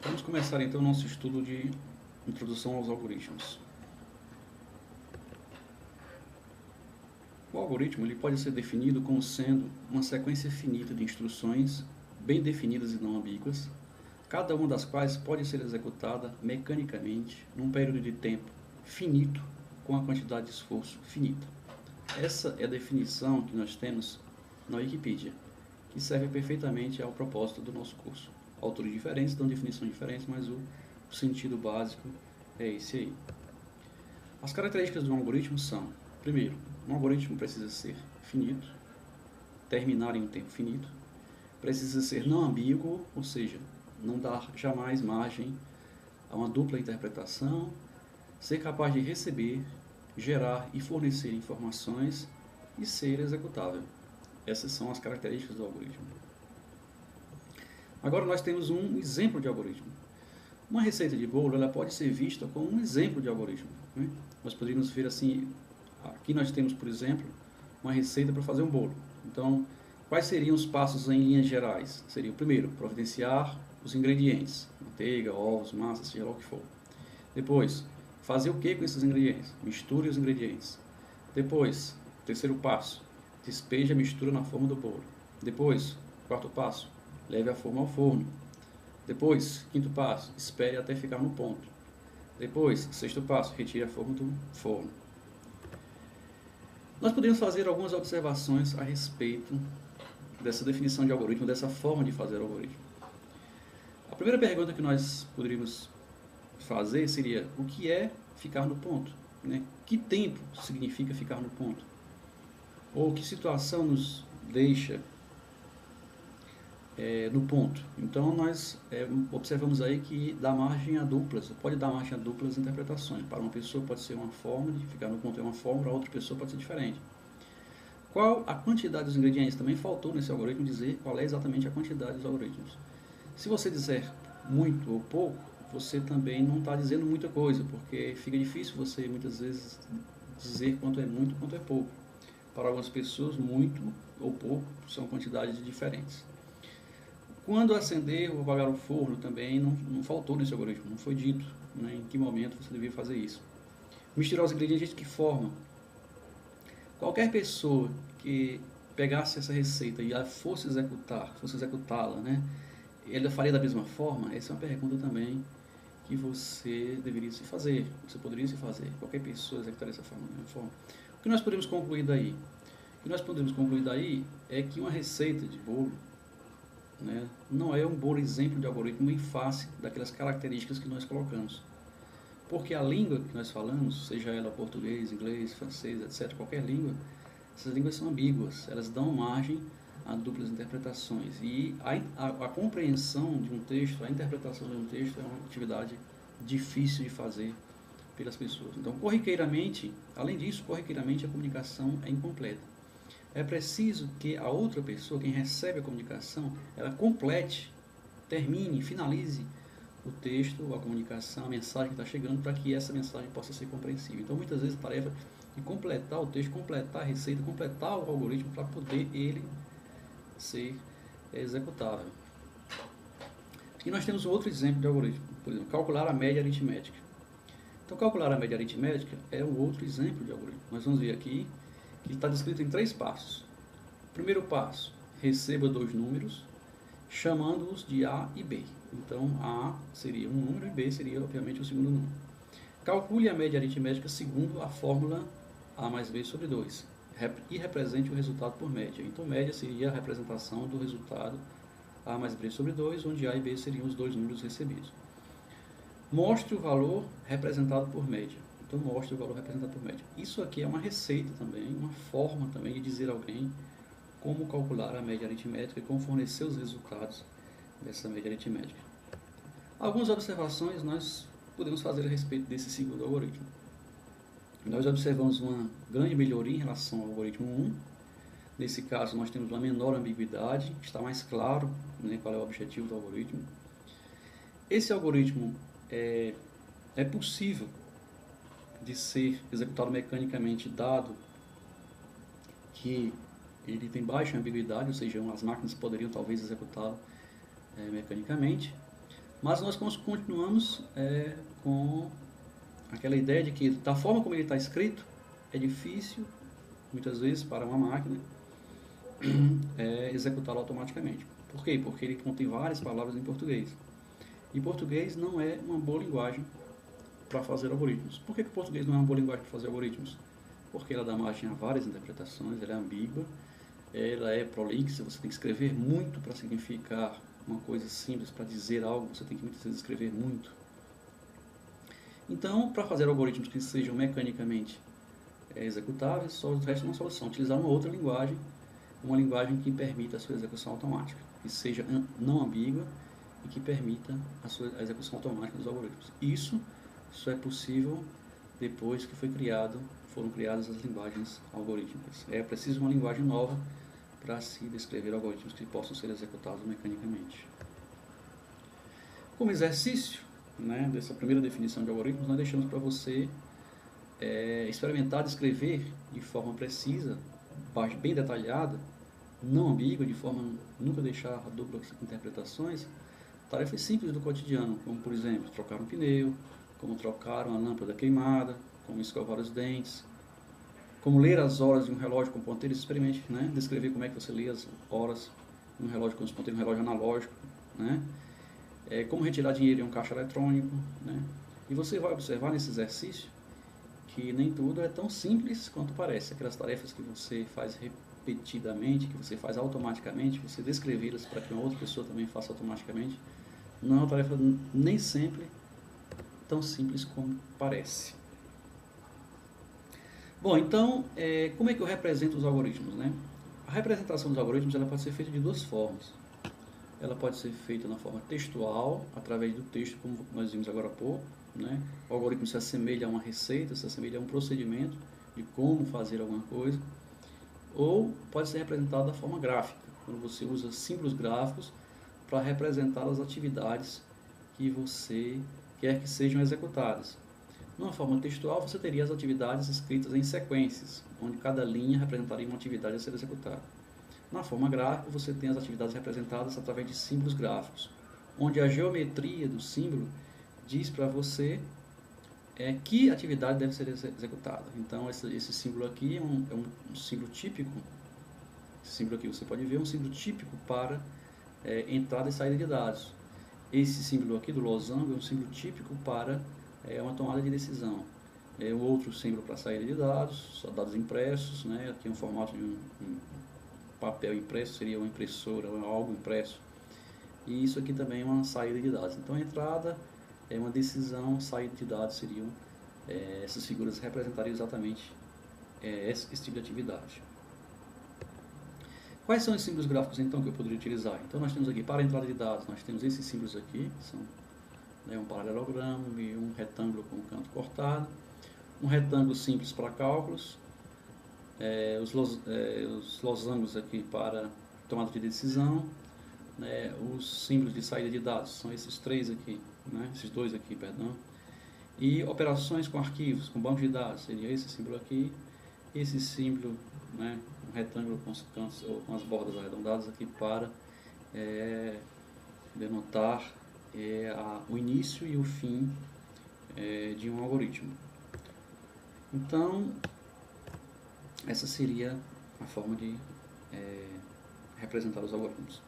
Vamos começar então o nosso estudo de introdução aos algoritmos. O algoritmo ele pode ser definido como sendo uma sequência finita de instruções bem definidas e não ambíguas, cada uma das quais pode ser executada mecanicamente num período de tempo finito com a quantidade de esforço finita. Essa é a definição que nós temos na Wikipedia, que serve perfeitamente ao propósito do nosso curso. Autores diferentes dão definições diferentes, mas o sentido básico é esse aí. As características de um algoritmo são: primeiro, um algoritmo precisa ser finito, terminar em um tempo finito, precisa ser não ambíguo, ou seja, não dar jamais margem a uma dupla interpretação, ser capaz de receber, gerar e fornecer informações e ser executável. Essas são as características do algoritmo. Agora nós temos um exemplo de algoritmo. Uma receita de bolo ela pode ser vista como um exemplo de algoritmo, né? Nós poderíamos ver assim, aqui nós temos, por exemplo, uma receita para fazer um bolo. Então, quais seriam os passos em linhas gerais? Seria o primeiro, providenciar os ingredientes, manteiga, ovos, massa, seja lá o que for. Depois, fazer o que com esses ingredientes? Misture os ingredientes. Depois, terceiro passo, despeje a mistura na forma do bolo. Depois, quarto passo, leve a forma ao forno. Depois, quinto passo, espere até ficar no ponto. Depois, sexto passo, retire a forma do forno. Nós podemos fazer algumas observações a respeito dessa definição de algoritmo, dessa forma de fazer algoritmo. A primeira pergunta que nós poderíamos fazer seria: o que é ficar no ponto? Né? Que tempo significa ficar no ponto? Ou que situação nos deixa no ponto? Então nós observamos aí que dá margem a duplas, pode dar margem a duplas interpretações. Para uma pessoa pode ser uma forma, de ficar no ponto é uma forma, para outra pessoa pode ser diferente. Qual a quantidade dos ingredientes? Também faltou nesse algoritmo dizer qual é exatamente a quantidade dos algoritmos. Se você disser muito ou pouco, você também não está dizendo muita coisa, porque fica difícil você muitas vezes dizer quanto é muito, quanto é pouco. Para algumas pessoas, muito ou pouco são quantidades diferentes. Quando acender ou apagar o forno também não faltou nesse algoritmo, não foi dito, né, em que momento você devia fazer isso. Misturar os ingredientes de que forma? Qualquer pessoa que pegasse essa receita e fosse executá-la, né, ela faria da mesma forma? Essa é uma pergunta também que você deveria se fazer, você poderia se fazer. Qualquer pessoa executaria dessa forma, da mesma forma. O que nós podemos concluir daí? O que nós podemos concluir daí é que uma receita de bolo, né, não é um bom exemplo de algoritmo em face daquelas características que nós colocamos. Porque a língua que nós falamos, seja ela português, inglês, francês, etc., qualquer língua, essas línguas são ambíguas, elas dão margem a duplas interpretações. E a compreensão de um texto, a interpretação de um texto é uma atividade difícil de fazer pelas pessoas. Então, corriqueiramente, além disso, corriqueiramente a comunicação é incompleta. É preciso que a outra pessoa, quem recebe a comunicação, ela complete, termine, finalize o texto, a comunicação, a mensagem que está chegando, para que essa mensagem possa ser compreensível. Então, muitas vezes, a tarefa de completar o texto, completar a receita, completar o algoritmo para poder ele ser executável. E nós temos um outro exemplo de algoritmo, por exemplo, calcular a média aritmética. Então, calcular a média aritmética é um outro exemplo de algoritmo. Nós vamos ver aqui que está descrito em 3 passos. Primeiro passo, receba 2 números, chamando-os de A e B. Então, A seria um número e B seria, obviamente, o segundo número. Calcule a média aritmética segundo a fórmula A mais B sobre 2 e represente o resultado por média. Então, média seria a representação do resultado A mais B sobre 2, onde A e B seriam os 2 números recebidos. Mostre o valor representado por média. Então, mostre o valor representado por média. Isso aqui é uma receita também, uma forma também de dizer a alguém como calcular a média aritmética e como fornecer os resultados dessa média aritmética. Algumas observações nós podemos fazer a respeito desse segundo algoritmo. Nós observamos uma grande melhoria em relação ao algoritmo 1. Nesse caso, nós temos uma menor ambiguidade, está mais claro, né, qual é o objetivo do algoritmo. Esse algoritmo é possível de ser executado mecanicamente, dado que ele tem baixa ambiguidade, ou seja, as máquinas poderiam talvez executá-lo mecanicamente, Mas nós continuamos com aquela ideia de que, da forma como ele está escrito, é difícil, muitas vezes, para uma máquina executá-lo automaticamente. Por quê? Porque ele contém várias palavras em português. E português não é uma boa linguagem para fazer algoritmos. Por que o português não é uma boa linguagem para fazer algoritmos? Porque ela dá margem a várias interpretações, ela é ambígua, ela é prolixa, você tem que escrever muito para significar uma coisa simples, para dizer algo, você tem que muitas vezes escrever muito. Então, para fazer algoritmos que sejam mecanicamente executáveis, só resta uma solução, utilizar uma outra linguagem, uma linguagem que permita a sua execução automática, que seja não ambígua e que permita a execução automática dos algoritmos. Isso só é possível depois que foram criadas as linguagens algorítmicas. É preciso uma linguagem nova para se descrever algoritmos que possam ser executados mecanicamente. Como exercício, né, dessa primeira definição de algoritmos, nós deixamos para você experimentar descrever de forma precisa, bem detalhada, não ambígua, de forma a nunca deixar duplas interpretações, tarefas simples do cotidiano, como por exemplo, trocar um pneu, como trocar uma lâmpada queimada, como escovar os dentes, como ler as horas de um relógio com ponteiros. Experimente, né? Descrever como é que você lê as horas de um relógio com os ponteiros, um relógio analógico, né? Como retirar dinheiro em um caixa eletrônico, né? E você vai observar nesse exercício que nem tudo é tão simples quanto parece. Aquelas tarefas que você faz repetidamente, que você faz automaticamente, você descrevê-las para que uma outra pessoa também faça automaticamente, não é uma tarefa nem sempre tão simples como parece. Bom, então, como é que eu represento os algoritmos, né? A representação dos algoritmos ela pode ser feita de duas formas. Ela pode ser feita na forma textual, através do texto, como nós vimos agora há pouco, né? O algoritmo se assemelha a uma receita, se assemelha a um procedimento de como fazer alguma coisa. Ou pode ser representado da forma gráfica, quando você usa símbolos gráficos para representar as atividades que você quer que sejam executadas. Numa forma textual, você teria as atividades escritas em sequências, onde cada linha representaria uma atividade a ser executada. Na forma gráfica, você tem as atividades representadas através de símbolos gráficos, onde a geometria do símbolo diz para você que atividade deve ser executada. Então, esse símbolo aqui é um símbolo típico. Esse símbolo aqui você pode ver, é um símbolo típico para entrada e saída de dados. Esse símbolo aqui do losango é um símbolo típico para uma tomada de decisão. O outro símbolo para saída de dados, só dados impressos, né? Aqui é um formato de um papel impresso, seria uma impressora, algo impresso. E isso aqui também é uma saída de dados. Então a entrada é uma decisão, saída de dados seriam, essas figuras representariam exatamente esse tipo de atividade. Quais são os símbolos gráficos então que eu poderia utilizar? Então nós temos aqui para a entrada de dados, nós temos esses símbolos aqui, que são um paralelogramo e um retângulo com canto cortado, um retângulo simples para cálculos, os losangos aqui para tomada de decisão, né, os símbolos de saída de dados são esses três aqui, né, esses dois aqui, perdão, e operações com arquivos, com banco de dados, seria esse símbolo aqui, esse símbolo, né, um retângulo com os cantos ou com as bordas arredondadas aqui para denotar o início e o fim de um algoritmo. Então, essa seria a forma de representar os algoritmos.